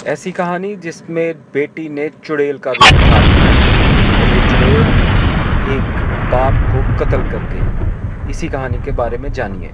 ایسی کہانی جس میں بیٹی نے چڑیل کا روپ دھار لیا اور یہ چڑیل ایک باپ کو قتل کر گئی۔ اسی کہانی کے بارے میں جانیے۔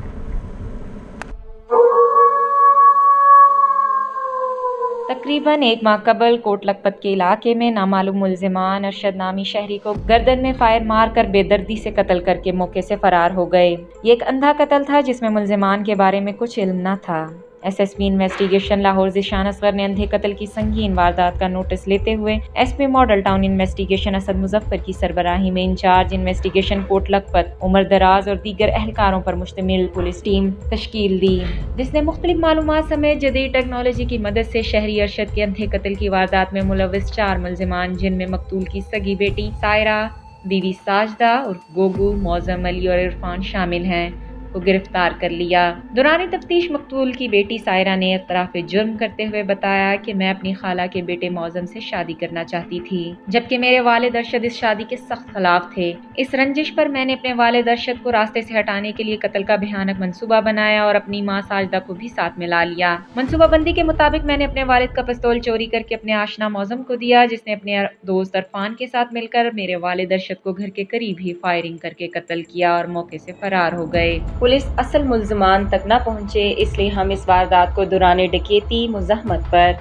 تقریباً ایک ماہ قبل کوٹ لکھپت کے علاقے میں نامعلوم ملزمان ارشد نامی شہری کو گردن میں فائر مار کر بے دردی سے قتل کر کے موقع سے فرار ہو گئے۔ یہ ایک اندھا قتل تھا جس میں ملزمان کے بارے میں کچھ علم نہ تھا۔ S S P investigation Lahore Zeeshan Asghar نے اندھے قتل کی سنگین واردات کا نوٹس لیتے ہوئے S P model town investigation Asad Muzaffar کی سربراہی میں انچارج انویسٹیگیشن کوٹ لکھپت عمر دراز اور دیگر اہلکاروں پر مشتمل پولیس ٹیم تشکیل دی، جس نے مختلف معلومات سمیت جدید ٹیکنالوجی کی مدد سے شہری ارشد کے اندھے قتل کی واردات میں ملوث 4 ملزمان جن میں مقتول کی سگی بیٹی سائرہ، بیوی ساجدہ عرف گوگو، معظم علی اور عرفان شامل ہیں، کو گرفتار کر لیا۔ دوران تفتیش مقتول کی بیٹی سائرہ نے اعتراف جرم کرتے ہوئے بتایا کہ میں اپنی خالہ کے بیٹے معظم سے شادی کرنا چاہتی تھی، جبکہ میرے والد ارشد اس شادی کے سخت خلاف تھے۔ اس رنجش پر میں نے اپنے والد ارشد کو راستے سے ہٹانے کے لیے قتل کا بھیانک منصوبہ بنایا اور اپنی ماں ساجدہ کو بھی ساتھ ملا لیا۔ منصوبہ بندی کے مطابق میں نے اپنے والد کا پستول چوری کر کے اپنے آشنا معظم کو دیا، جس نے اپنے دوست عرفان کے ساتھ مل کر میرے والد ارشد کو گھر کے قریب ہی فائرنگ کر کے قتل کیا اور موقع سے فرار ہو گئے۔ پولیس اصل ملزمان تک نہ پہنچے، اس لیے ہم اس واردات کو دوران ڈکیتی مزاحمت پر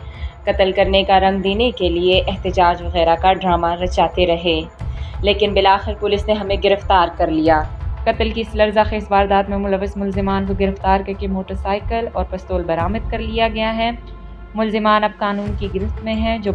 قتل کرنے کا رنگ دینے کے لیے احتجاج وغیرہ کا ڈرامہ رچاتے رہے، لیکن بالآخر پولیس نے ہمیں گرفتار کر لیا۔ قتل کی اس لرزہ خیز واردات میں ملوث ملزمان کو گرفتار کر کے موٹر سائیکل اور پستول برآمد کر لیا گیا ہے۔ ملزمان اب قانون کی گرفت میں ہیں، جو